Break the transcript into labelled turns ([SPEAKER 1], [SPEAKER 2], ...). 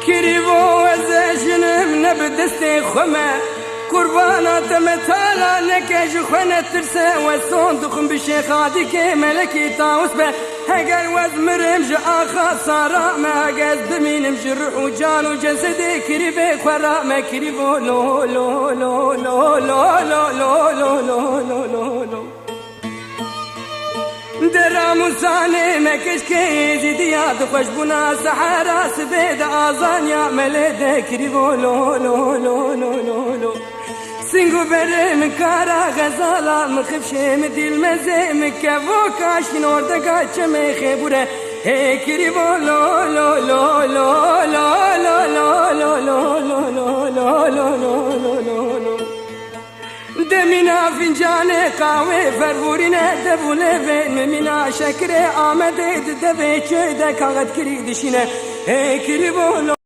[SPEAKER 1] كريبو وزجنم نبدستي خمه قربانات متالا نكج خونه ترسه وصندوق بشيخ عادك ملكي طاوس به هجر وزمرم جاخا صارا ما جز بمينم جرح وجان وجسدي كريبي قرا ما كريبو لو لو لو لو لو لو لو لو لو لو لو درام سانه مکش که زیدیات خوش بنا سحرا سبید آزان یا ملده کریبو لو لو لو لو لو لو سنگو برم کارا غزالا مخفشم دیل مزه مکفو کاشین اردگا چمه خبوره هی کریبو لو لو لو لو لو لو لو لو لو لو لو لو لو لو لو دمنا فنجان قهوه فرورینه دبوله و ممینا شکر آمده دبه چه دکاغت کری دشینه هی کری بولو